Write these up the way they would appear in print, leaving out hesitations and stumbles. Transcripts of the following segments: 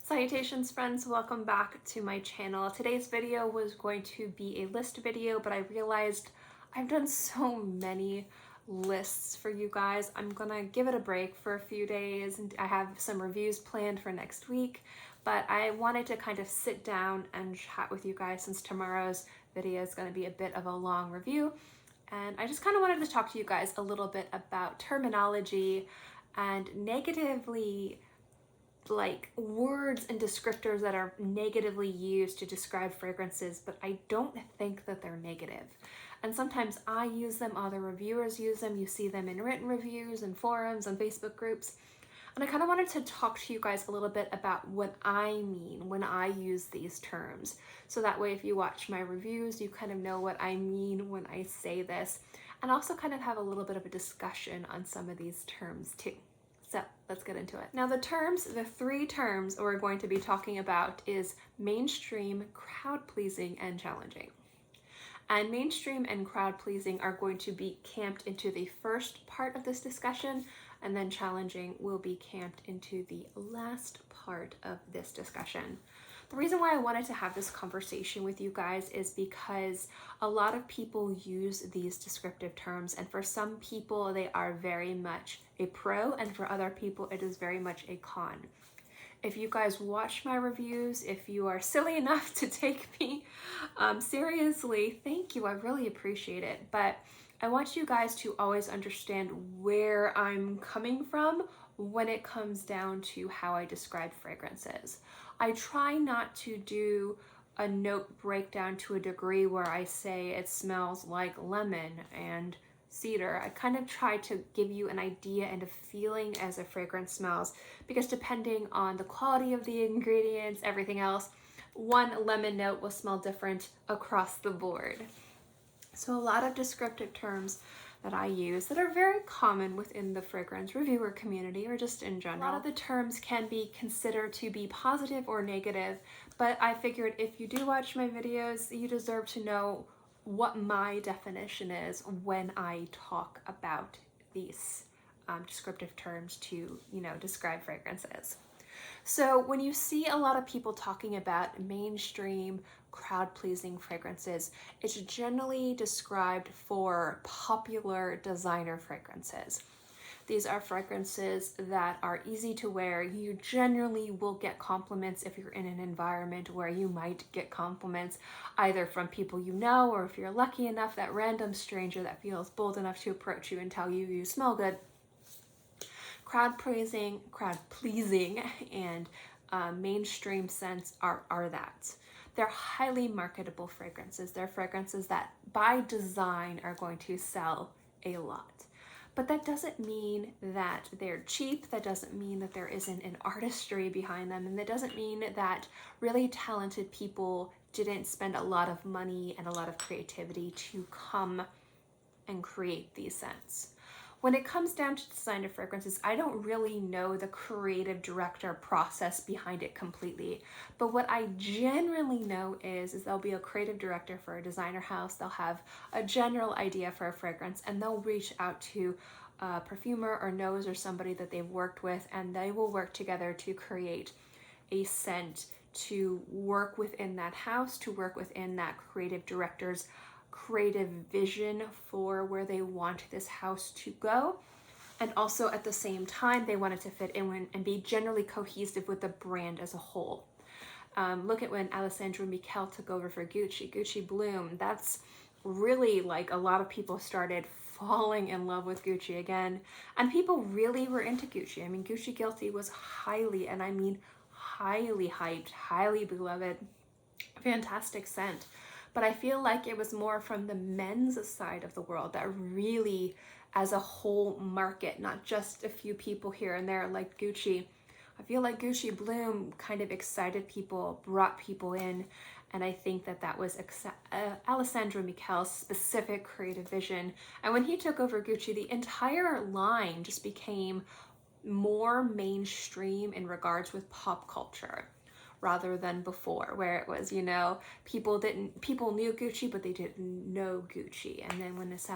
Salutations friends, welcome back to my channel. Today's video was going to be a list video, but I realized I've done so many lists for you guys. I'm gonna give it a break for a few days and I have some reviews planned for next week, but I wanted to kind of sit down and chat with you guys since tomorrow's video is gonna be a bit of a long review. And I just kind of wanted to talk to you guys a little bit about terminology and negatively like words and descriptors that are negatively used to describe fragrances, but I don't think that they're negative. And sometimes I use them, other reviewers use them, you see them in written reviews and forums and Facebook groups. And I kind of wanted to talk to you guys a little bit about what I mean when I use these terms. So that way if you watch my reviews, you kind of know what I mean when I say this, and also kind of have a little bit of a discussion on some of these terms too. So let's get into it. Now the three terms we're going to be talking about is mainstream, crowd-pleasing, and challenging. And mainstream and crowd-pleasing are going to be camped into the first part of this discussion, and then challenging will be camped into the last part of this discussion. The reason why I wanted to have this conversation with you guys is because a lot of people use these descriptive terms, and for some people they are very much a pro, and for other people it is very much a con. If you guys watch my reviews, if you are silly enough to take me seriously, thank you, I really appreciate it. But I want you guys to always understand where I'm coming from when it comes down to how I describe fragrances. I try not to do a note breakdown to a degree where I say it smells like lemon and cedar. I kind of try to give you an idea and a feeling as a fragrance smells, because depending on the quality of the ingredients, everything else, one lemon note will smell different across the board. So a lot of descriptive terms that I use that are very common within the fragrance reviewer community or just in general. A lot of the terms can be considered to be positive or negative, but I figured if you do watch my videos, you deserve to know what my definition is when I talk about these descriptive terms to, describe fragrances. So when you see a lot of people talking about mainstream, crowd-pleasing fragrances, it's generally described for popular designer fragrances. These are fragrances that are easy to wear. You generally will get compliments if you're in an environment where you might get compliments either from people you know, or if you're lucky enough, that random stranger that feels bold enough to approach you and tell you you smell good. Crowd-pleasing, and mainstream scents are that. They're highly marketable fragrances. They're fragrances that by design are going to sell a lot. But that doesn't mean that they're cheap. That doesn't mean that there isn't an artistry behind them. And that doesn't mean that really talented people didn't spend a lot of money and a lot of creativity to come and create these scents. When it comes down to designer fragrances, I don't really know the creative director process behind it completely. But what I generally know is there'll be a creative director for a designer house. They'll have a general idea for a fragrance, and they'll reach out to a perfumer or knows or somebody that they've worked with, and they will work together to create a scent to work within that house, to work within that creative director's creative vision for where they want this house to go. And also at the same time, they want it to fit in and be generally cohesive with the brand as a whole. Look at when Alessandro Michele took over for Gucci Bloom. That's really like a lot of people started falling in love with Gucci again. And people really were into Gucci. I mean, Gucci Guilty was highly, and I mean highly hyped, highly beloved, fantastic scent. But I feel like it was more from the men's side of the world that really, as a whole market, not just a few people here and there like Gucci. I feel like Gucci Bloom kind of excited people, brought people in, and I think that was Alessandro Michele's specific creative vision. And when he took over Gucci, the entire line just became more mainstream in regards with pop culture, rather than before, where it was, people knew Gucci, but they didn't know Gucci. And then when this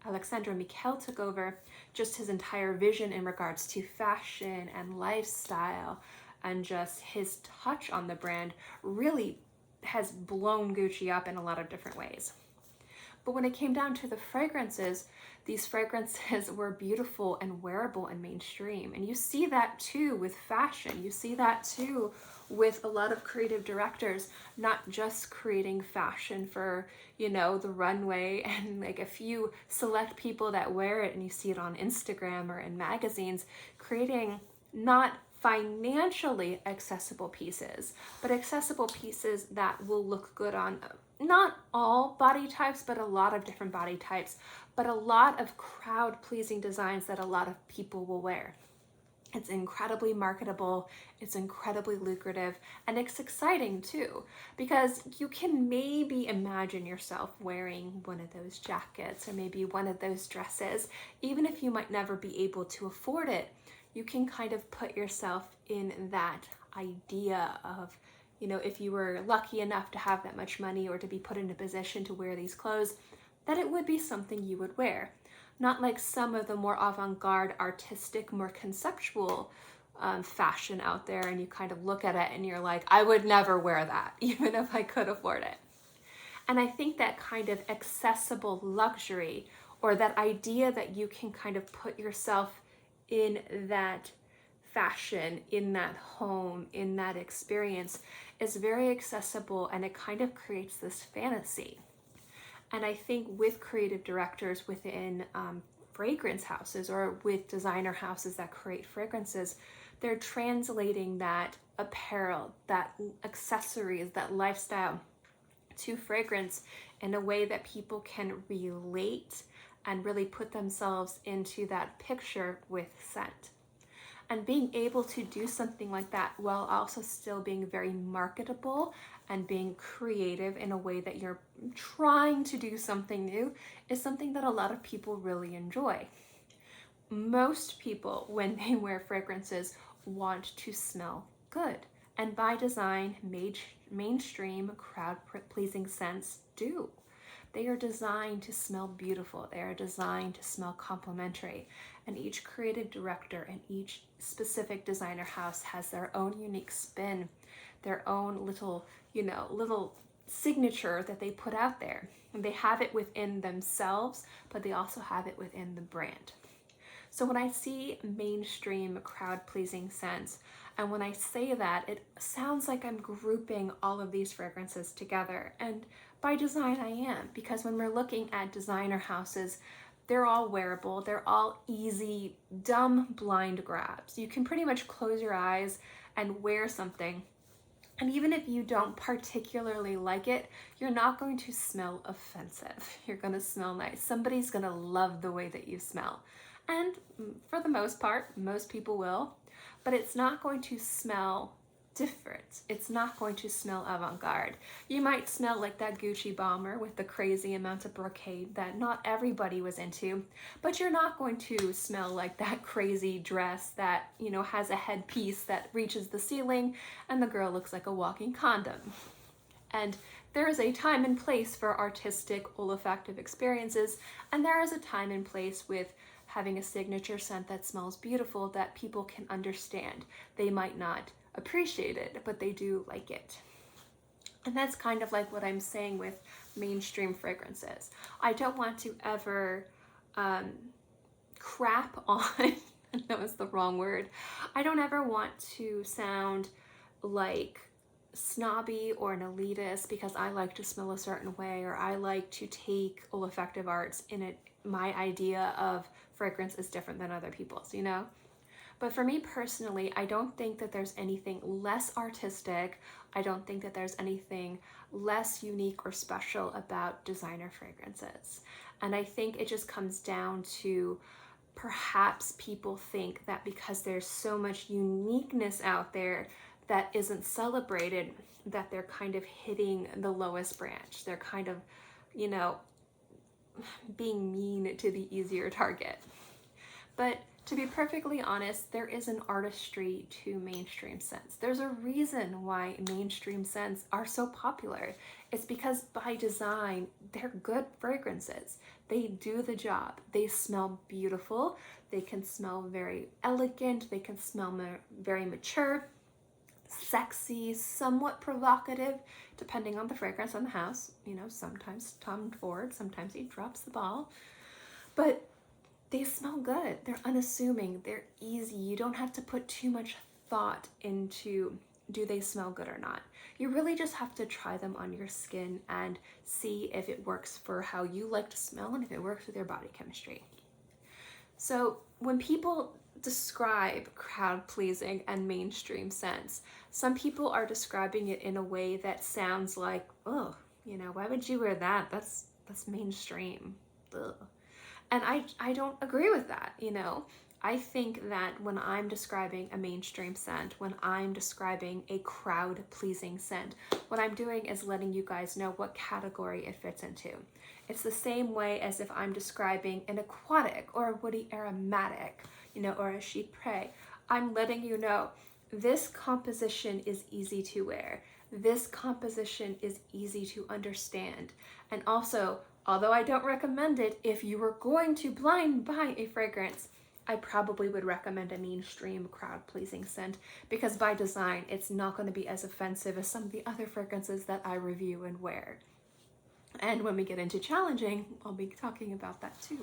Alessandro Michele took over, just his entire vision in regards to fashion and lifestyle and just his touch on the brand really has blown Gucci up in a lot of different ways. But when it came down to the fragrances, these fragrances were beautiful and wearable and mainstream. And you see that too with fashion. You see that too with a lot of creative directors, not just creating fashion for, you know, the runway and like a few select people that wear it and you see it on Instagram or in magazines, creating not financially accessible pieces, but accessible pieces that will look good on not all body types, but a lot of different body types, but a lot of crowd-pleasing designs that a lot of people will wear. It's incredibly marketable, it's incredibly lucrative, and it's exciting too, because you can maybe imagine yourself wearing one of those jackets or maybe one of those dresses, even if you might never be able to afford it. You can kind of put yourself in that idea of, you know, if you were lucky enough to have that much money or to be put in a position to wear these clothes, that it would be something you would wear. Not like some of the more avant-garde, artistic, more conceptual fashion out there, and you kind of look at it and you're like, I would never wear that, even if I could afford it. And I think that kind of accessible luxury, or that idea that you can kind of put yourself in that fashion, in that home, in that experience, is very accessible, and it kind of creates this fantasy. And I think with creative directors within fragrance houses or with designer houses that create fragrances, they're translating that apparel, that accessories, that lifestyle to fragrance in a way that people can relate and really put themselves into that picture with scent. And being able to do something like that while also still being very marketable and being creative in a way that you're trying to do something new is something that a lot of people really enjoy. Most people, when they wear fragrances, want to smell good. And by design, mainstream, crowd-pleasing scents do. They are designed to smell beautiful. They are designed to smell complimentary. And each creative director and each specific designer house has their own unique spin, their own little, you know, little signature that they put out there. And they have it within themselves, but they also have it within the brand. So when I see mainstream crowd-pleasing scents, and when I say that, it sounds like I'm grouping all of these fragrances together. And by design, I am, because when we're looking at designer houses, they're all wearable, they're all easy, dumb blind grabs. You can pretty much close your eyes and wear something. And even if you don't particularly like it, you're not going to smell offensive. You're going to smell nice. Somebody's going to love the way that you smell. And for the most part, most people will, but it's not going to smell different. It's not going to smell avant-garde. You might smell like that Gucci bomber with the crazy amount of brocade that not everybody was into, but you're not going to smell like that crazy dress that, you know, has a headpiece that reaches the ceiling and the girl looks like a walking condom. And there is a time and place for artistic, olfactive experiences, and there is a time and place with having a signature scent that smells beautiful that people can understand. They might not appreciate it, but they do like it. And that's kind of like what I'm saying with mainstream fragrances. I don't want to ever crap on, that was the wrong word. I don't ever want to sound like snobby or an elitist because I like to smell a certain way, or I like to take olfactive arts in it. My idea of fragrance is different than other people's, you know? But for me personally, I don't think that there's anything less artistic. I don't think that there's anything less unique or special about designer fragrances. And I think it just comes down to perhaps people think that because there's so much uniqueness out there that isn't celebrated, that they're kind of hitting the lowest branch. They're kind of, you know, being mean to the easier target. But to be perfectly honest, there is an artistry to mainstream scents. There's a reason why mainstream scents are so popular. It's because by design, they're good fragrances. They do the job. They smell beautiful. They can smell very elegant. They can smell very mature. sexy, somewhat provocative, depending on the fragrance in the house. You know, sometimes Tom Ford, sometimes he drops the ball, but they smell good. They're unassuming, they're easy. You don't have to put too much thought into do they smell good or not. You really just have to try them on your skin and see if it works for how you like to smell and if it works with your body chemistry. So when people describe crowd-pleasing and mainstream scents, some people are describing it in a way that sounds like, oh, you know, why would you wear that? That's mainstream. Ugh. And I don't agree with that, you know. I think that when I'm describing a mainstream scent, when I'm describing a crowd-pleasing scent, what I'm doing is letting you guys know what category it fits into. It's the same way as if I'm describing an aquatic or a woody aromatic, you know, or a chypre. I'm letting you know this composition is easy to wear. This composition is easy to understand. And also, although I don't recommend it, if you were going to blind buy a fragrance, I probably would recommend a mainstream crowd-pleasing scent because by design, it's not going to be as offensive as some of the other fragrances that I review and wear. And when we get into challenging, I'll be talking about that too.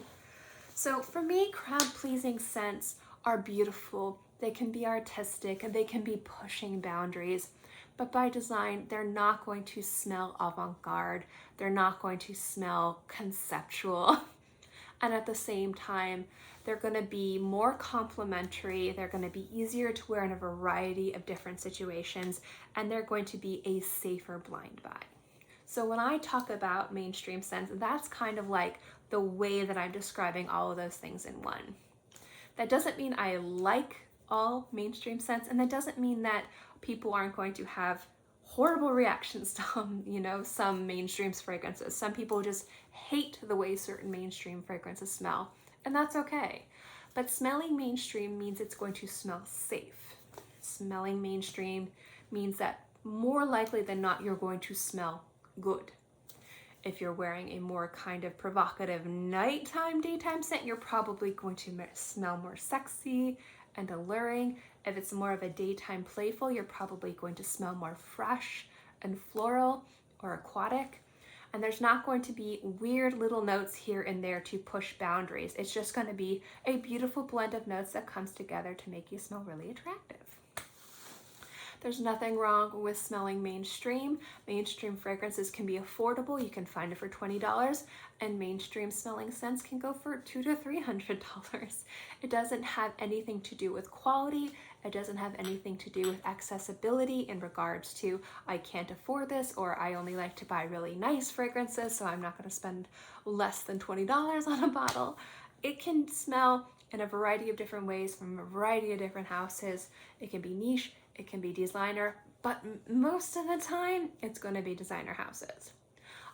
So for me, crowd-pleasing scents are beautiful. They can be artistic and they can be pushing boundaries. But by design, they're not going to smell avant-garde. They're not going to smell conceptual. And at the same time, they're going to be more complimentary. They're going to be easier to wear in a variety of different situations. And they're going to be a safer blind buy. So when I talk about mainstream scents, that's kind of like the way that I'm describing all of those things in one. That doesn't mean I like all mainstream scents, and that doesn't mean that people aren't going to have horrible reactions to you know, some mainstream fragrances. Some people just hate the way certain mainstream fragrances smell, and that's okay. But smelling mainstream means it's going to smell safe. Smelling mainstream means that more likely than not, you're going to smell good. If you're wearing a more kind of provocative nighttime, daytime scent, you're probably going to smell more sexy and alluring. If it's more of a daytime playful, you're probably going to smell more fresh and floral or aquatic. And there's not going to be weird little notes here and there to push boundaries. It's just going to be a beautiful blend of notes that comes together to make you smell really attractive. There's nothing wrong with smelling mainstream. Mainstream fragrances can be affordable. You can find it for $20, and mainstream smelling scents can go for $200 to $300. It doesn't have anything to do with quality. It doesn't have anything to do with accessibility in regards to I can't afford this, or I only like to buy really nice fragrances, so I'm not going to spend less than $20 on a bottle. It can smell in a variety of different ways from a variety of different houses. It can be niche, it can be designer, but most of the time it's going to be designer houses.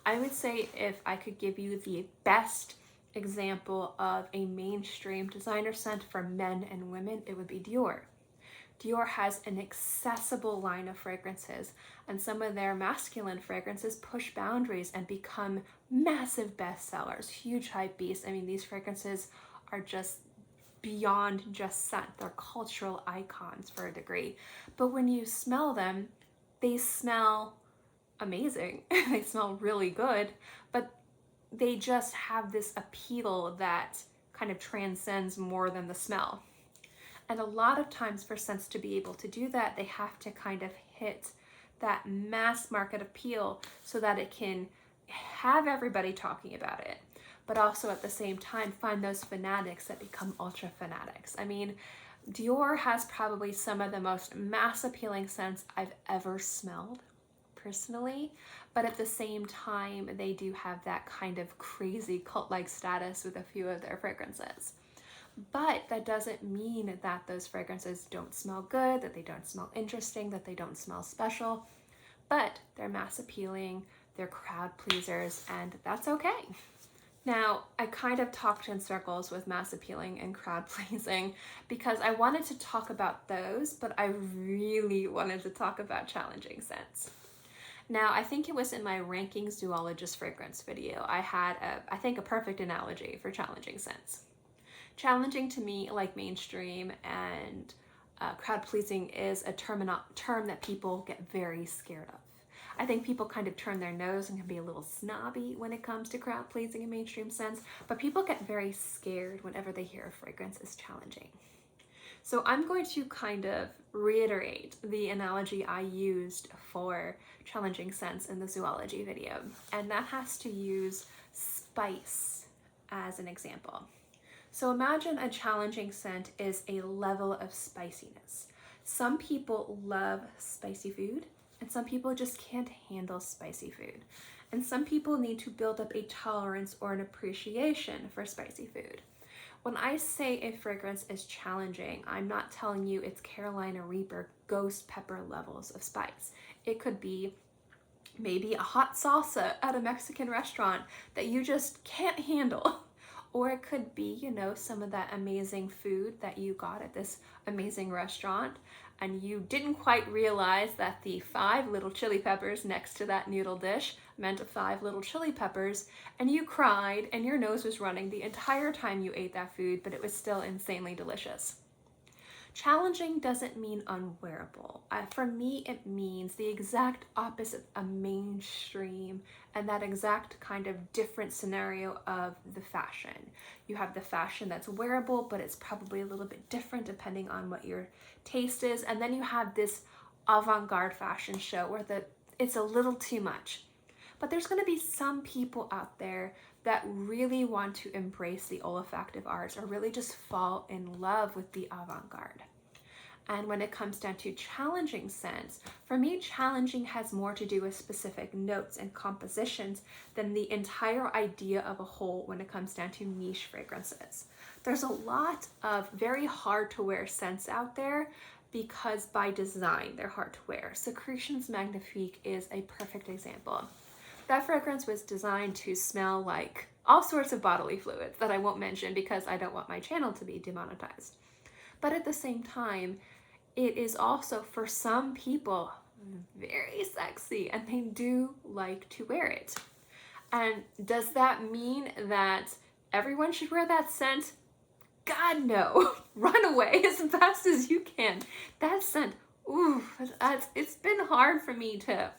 I would say if I could give you the best example of a mainstream designer scent for men and women, it would be Dior. Dior has an accessible line of fragrances, and some of their masculine fragrances push boundaries and become massive bestsellers, huge hype beasts. I mean, these fragrances are just beyond just scent. They're cultural icons for a degree. But when you smell them, they smell amazing. They smell really good, but they just have this appeal that kind of transcends more than the smell. And a lot of times for scents to be able to do that, they have to kind of hit that mass market appeal so that it can have everybody talking about it, but also at the same time find those fanatics that become ultra fanatics. I mean, Dior has probably some of the most mass appealing scents I've ever smelled personally, but at the same time, they do have that kind of crazy cult-like status with a few of their fragrances. But that doesn't mean that those fragrances don't smell good, that they don't smell interesting, that they don't smell special, but they're mass appealing, they're crowd pleasers, and that's okay. Now, I kind of talked in circles with mass appealing and crowd pleasing because I wanted to talk about those, but I really wanted to talk about challenging scents. Now, I think it was in my Rankings Zoologist fragrance video, I had I think a perfect analogy for challenging scents. Challenging to me, like mainstream and crowd pleasing is a term that people get very scared of. I think people kind of turn their nose and can be a little snobby when it comes to crowd pleasing in mainstream sense, but people get very scared whenever they hear a fragrance is challenging. So I'm going to kind of reiterate the analogy I used for challenging scents in the zoology video, and that has to use spice as an example. So imagine a challenging scent is a level of spiciness. Some people love spicy food, and some people just can't handle spicy food. And some people need to build up a tolerance or an appreciation for spicy food. When I say a fragrance is challenging, I'm not telling you it's Carolina Reaper ghost pepper levels of spice. It could be maybe a hot salsa at a Mexican restaurant that you just can't handle. Or it could be, you know, some of that amazing food that you got at this amazing restaurant and you didn't quite realize that the 5 little chili peppers next to that noodle dish meant 5 little chili peppers, and you cried and your nose was running the entire time you ate that food, but it was still insanely delicious. Challenging doesn't mean unwearable. For me, it means the exact opposite of mainstream and that exact kind of different scenario of the fashion. You have the fashion that's wearable, but it's probably a little bit different depending on what your taste is. And then you have this avant-garde fashion show where it's a little too much. But there's going to be some people out there that really want to embrace the olfactive arts or really just fall in love with the avant-garde. And when it comes down to challenging scents, for me, challenging has more to do with specific notes and compositions than the entire idea of a whole when it comes down to niche fragrances. There's a lot of very hard to wear scents out there because by design, they're hard to wear. Secretions Magnifique is a perfect example. That fragrance was designed to smell like all sorts of bodily fluids that I won't mention because I don't want my channel to be demonetized. But at the same time, it is also, for some people, very sexy and they do like to wear it. And does that mean that everyone should wear that scent? God, no. Run away as fast as you can. That scent, ooh, it's been hard for me to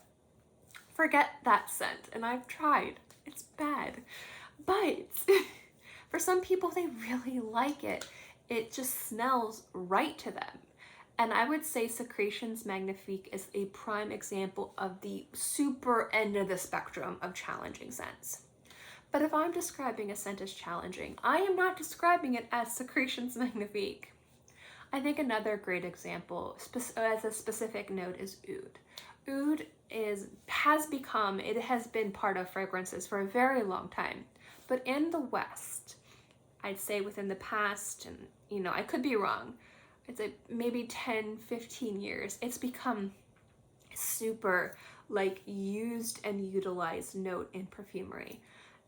forget that scent, and I've tried. It's bad. But for some people, they really like it. It just smells right to them. And I would say Secretions Magnifique is a prime example of the super end of the spectrum of challenging scents. But if I'm describing a scent as challenging, I am not describing it as Secretions Magnifique. I think another great example as a specific note is oud. Oud has been part of fragrances for a very long time. But in the West, I'd say within the past, and you know, I could be wrong, I'd say maybe 10, 15 years, it's become super like used and utilized note in perfumery.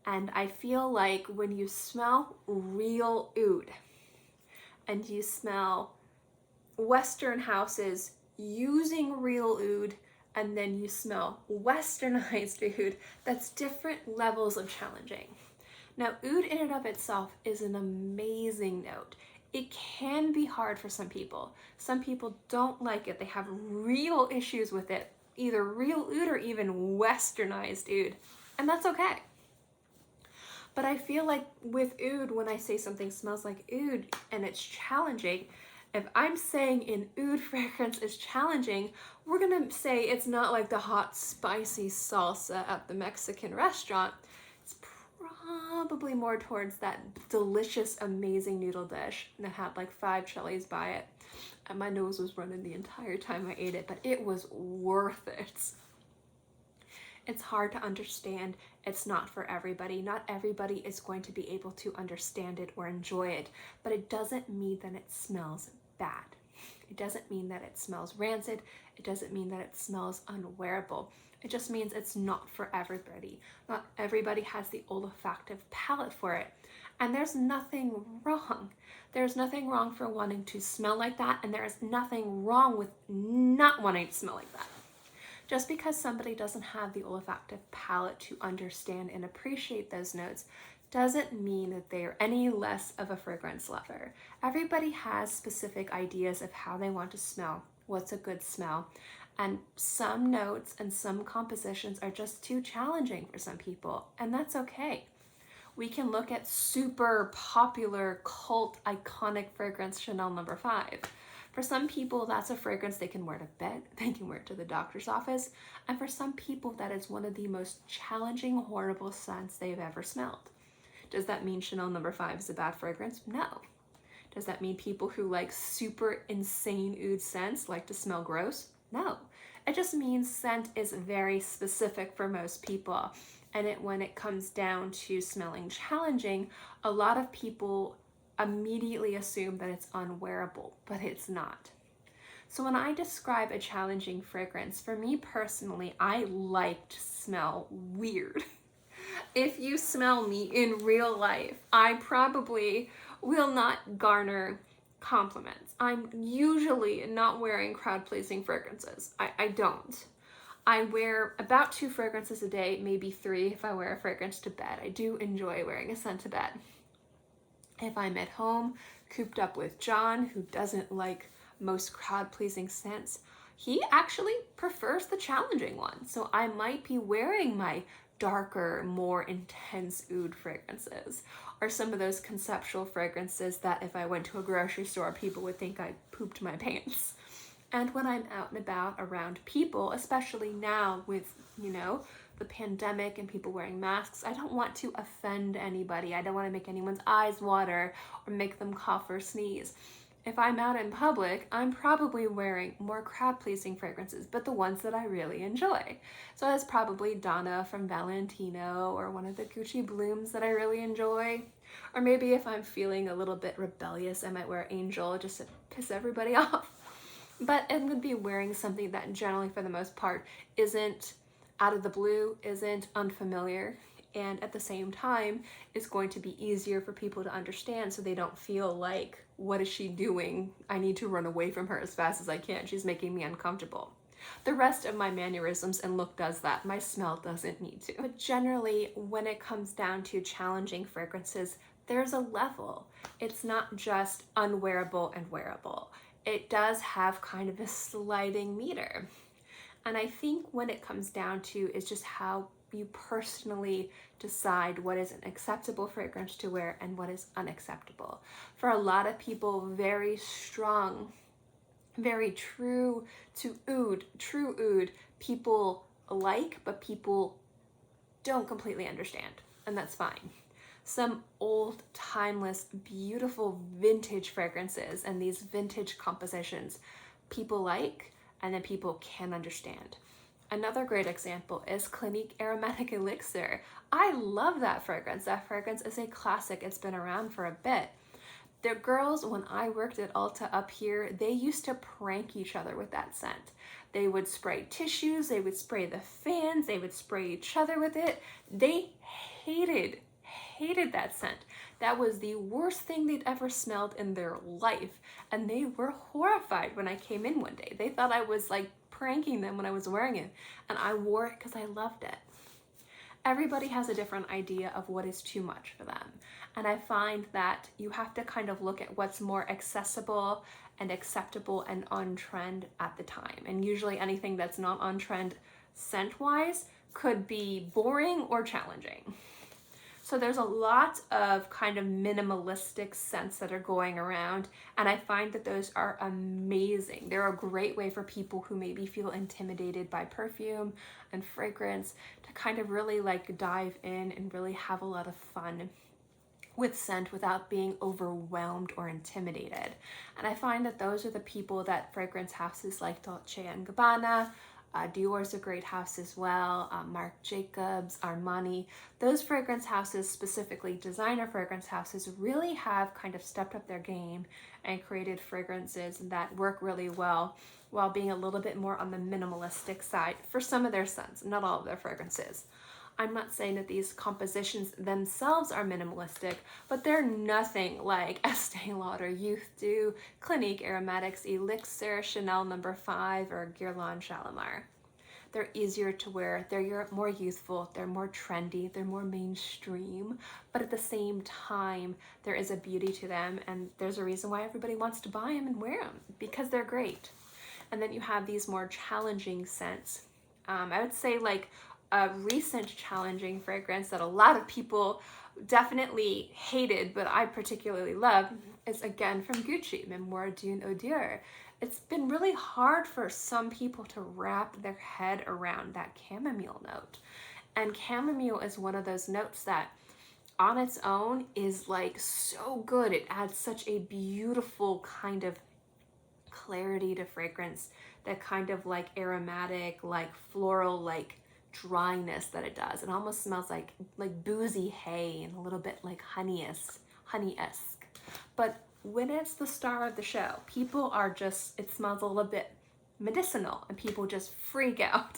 And I feel like when you smell real oud and you smell Western houses using real oud, and then you smell westernized oud, that's different levels of challenging. Now, oud in and of itself is an amazing note. It can be hard for some people. Some people don't like it. They have real issues with it, either real oud or even westernized oud, and that's okay. But I feel like with oud, when I say something smells like oud and it's challenging, if I'm saying an oud fragrance is challenging, we're gonna say it's not like the hot, spicy salsa at the Mexican restaurant. It's probably more towards that delicious, amazing noodle dish that had like 5 chilies by it. And my nose was running the entire time I ate it, but it was worth it. It's hard to understand. It's not for everybody. Not everybody is going to be able to understand it or enjoy it, but it doesn't mean that it smells bad. It doesn't mean that it smells rancid. It doesn't mean that it smells unwearable. It just means it's not for everybody. Not everybody has the olfactive palate for it. And there's nothing wrong. There's nothing wrong for wanting to smell like that, and there is nothing wrong with not wanting to smell like that. Just because somebody doesn't have the olfactive palate to understand and appreciate those notes doesn't mean that they are any less of a fragrance lover. Everybody has specific ideas of how they want to smell, what's a good smell, and some notes and some compositions are just too challenging for some people, and that's okay. We can look at super popular, cult, iconic fragrance Chanel No. 5. For some people, that's a fragrance they can wear to bed, they can wear it to the doctor's office, and for some people, that is one of the most challenging, horrible scents they've ever smelled. Does that mean Chanel No. 5 is a bad fragrance? No. Does that mean people who like super insane oud scents like to smell gross? No. It just means scent is very specific for most people. And when it comes down to smelling challenging, a lot of people immediately assume that it's unwearable, but it's not. So when I describe a challenging fragrance, for me personally, I like to smell weird. If you smell me in real life, I probably will not garner compliments. I'm usually not wearing crowd-pleasing fragrances. I don't. I wear about 2 fragrances a day, maybe 3 if I wear a fragrance to bed. I do enjoy wearing a scent to bed. If I'm at home, cooped up with John, who doesn't like most crowd-pleasing scents, he actually prefers the challenging one. So I might be wearing my darker, more intense oud fragrances, or some of those conceptual fragrances that if I went to a grocery store, people would think I pooped my pants. And when I'm out and about around people, especially now with, the pandemic and people wearing masks, I don't want to offend anybody. I don't want to make anyone's eyes water or make them cough or sneeze. If I'm out in public, I'm probably wearing more crowd-pleasing fragrances, but the ones that I really enjoy. So that's probably Donna from Valentino, or one of the Gucci Blooms that I really enjoy. Or maybe if I'm feeling a little bit rebellious, I might wear Angel just to piss everybody off. But it would be wearing something that generally, for the most part, isn't out of the blue, isn't unfamiliar, and at the same time is going to be easier for people to understand, so they don't feel like, what is she doing? I need to run away from her as fast as I can. She's making me uncomfortable. The rest of my mannerisms and look does that. My smell doesn't need to. But generally, when it comes down to challenging fragrances, there's a level. It's not just unwearable and wearable. It does have kind of a sliding meter. And I think when it comes down to is just how you personally decide what is an acceptable fragrance to wear and what is unacceptable. For a lot of people, very strong, very true to oud, true oud, people like, but people don't completely understand, and that's fine. Some old, timeless, beautiful vintage fragrances and these vintage compositions people like, and then people can understand. Another great example is Clinique Aromatic Elixir. I love that fragrance. That fragrance is a classic. It's been around for a bit. The girls, when I worked at Ulta up here, they used to prank each other with that scent. They would spray tissues, they would spray the fans, they would spray each other with it. They hated that scent. That was the worst thing they'd ever smelled in their life. And they were horrified when I came in one day. They thought I was like pranking them when I was wearing it. And I wore it because I loved it. Everybody has a different idea of what is too much for them. And I find that you have to kind of look at what's more accessible and acceptable and on trend at the time. And usually anything that's not on trend scent-wise could be boring or challenging. So there's a lot of kind of minimalistic scents that are going around, and I find that those are amazing. They're a great way for people who maybe feel intimidated by perfume and fragrance to kind of really like dive in and really have a lot of fun with scent without being overwhelmed or intimidated. And I find that those are the people that fragrance houses like Dolce & Gabbana, Dior's a great house as well, Marc Jacobs, Armani. Those fragrance houses, specifically designer fragrance houses, really have kind of stepped up their game and created fragrances that work really well while being a little bit more on the minimalistic side for some of their scents, not all of their fragrances. I'm not saying that these compositions themselves are minimalistic, but they're nothing like Estee Lauder Youth Dew, Clinique Aromatics Elixir, Chanel No. 5, or Guerlain Shalimar. they're easier to wear, they're more youthful, they're more trendy, they're more mainstream, but at the same time, there is a beauty to them, and there's a reason why everybody wants to buy them and wear them, because they're great. And then you have these more challenging scents. I would say like a recent challenging fragrance that a lot of people definitely hated, but I particularly love, is again from Gucci, Memoire d'une Odeur. It's been really hard for some people to wrap their head around that chamomile note. And chamomile is one of those notes that on its own is like so good. It adds such a beautiful kind of clarity to fragrance, that kind of like aromatic, like floral, like dryness that it does. It almost smells like boozy hay and a little bit like honey-esque. But when it's the star of the show, people are just, it smells a little bit medicinal and people just freak out.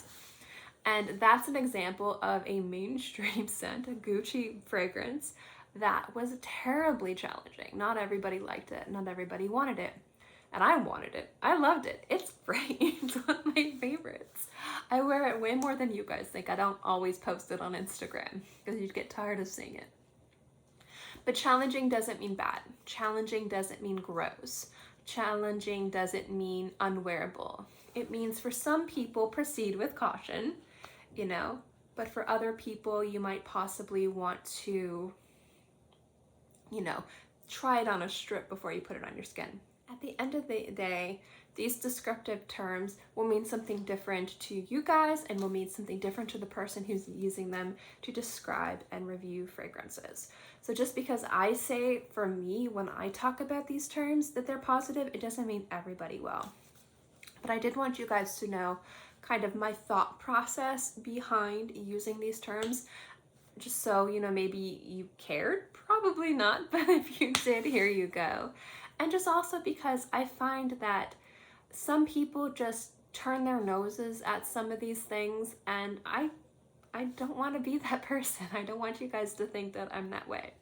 And that's an example of a mainstream scent, a Gucci fragrance, that was terribly challenging. Not everybody liked it, not everybody wanted it. And I wanted it. I loved it. It's great. It's one of my favorites. I wear it way more than you guys think. I don't always post it on Instagram because you'd get tired of seeing it. But challenging doesn't mean bad. Challenging doesn't mean gross. Challenging doesn't mean unwearable. It means for some people, proceed with caution, you know, but for other people, you might possibly want to, you know, try it on a strip before you put it on your skin. At the end of the day, these descriptive terms will mean something different to you guys and will mean something different to the person who's using them to describe and review fragrances. So just because I say, for me, when I talk about these terms that they're positive, it doesn't mean everybody will. But I did want you guys to know kind of my thought process behind using these terms, just so, you know, maybe you cared, probably not, but if you did, here you go. And just also because I find that some people just turn their noses at some of these things, and I don't want to be that person. I don't want you guys to think that I'm that way.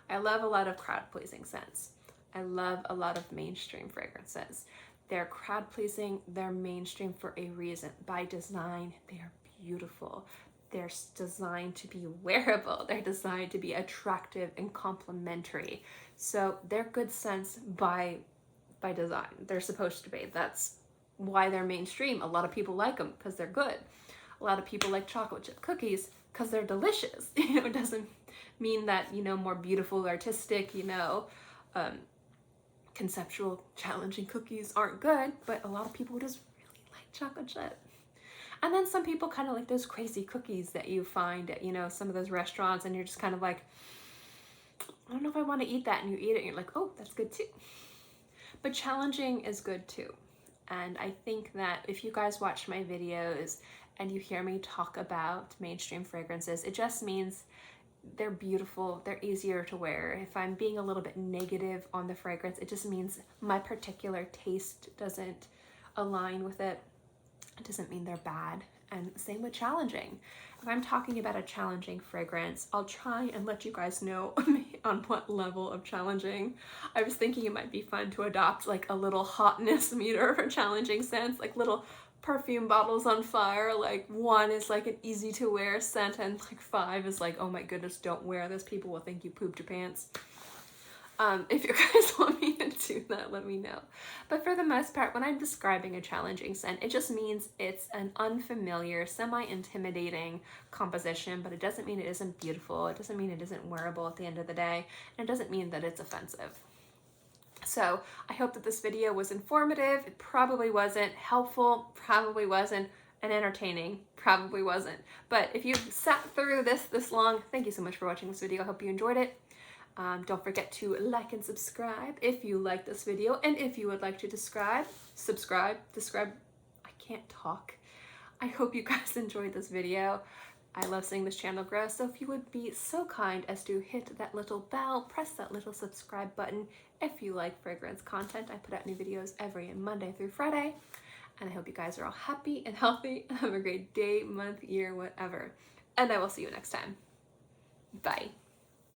I love a lot of crowd-pleasing scents. I love a lot of mainstream fragrances. They're crowd-pleasing, they're mainstream for a reason. By design, they're beautiful. They're designed to be wearable. They're designed to be attractive and complimentary. So they're good scents by design. They're supposed to be. That's why they're mainstream. A lot of people like them because they're good. A lot of people like chocolate chip cookies because they're delicious. You know, it doesn't mean that, you know, more beautiful, artistic, you know, conceptual, challenging cookies aren't good, but a lot of people just really like chocolate chip. And then some people kind of like those crazy cookies that you find at, you know, some of those restaurants, and you're just kind of like, I don't know if I want to eat that, and you eat it and you're like, oh, that's good too. But challenging is good too. And I think that if you guys watch my videos and you hear me talk about mainstream fragrances, it just means they're beautiful, they're easier to wear. If I'm being a little bit negative on the fragrance, it just means my particular taste doesn't align with it. It doesn't mean they're bad. And same with challenging. If I'm talking about a challenging fragrance, I'll try and let you guys know on what level of challenging. I was thinking it might be fun to adopt like a little hotness meter for challenging scents, like little perfume bottles on fire. Like 1 is like an easy to wear scent, and like 5 is like, oh my goodness, don't wear this, people will think you pooped your pants. If you guys want me to do that, let me know. But for the most part, when I'm describing a challenging scent, it just means it's an unfamiliar, semi-intimidating composition, but it doesn't mean it isn't beautiful. It doesn't mean it isn't wearable at the end of the day. And it doesn't mean that it's offensive. So I hope that this video was informative. It probably wasn't. Helpful, probably wasn't. And entertaining, probably wasn't. But if you sat through this long, thank you so much for watching this video. I hope you enjoyed it. Don't forget to like and subscribe if you like this video, and if you would like to describe, I can't talk. I hope you guys enjoyed this video. I love seeing this channel grow, so if you would be so kind as to hit that little bell, press that little subscribe button if you like fragrance content. I put out new videos every Monday through Friday, and I hope you guys are all happy and healthy and have a great day, month, year, whatever. And I will see you next time. Bye.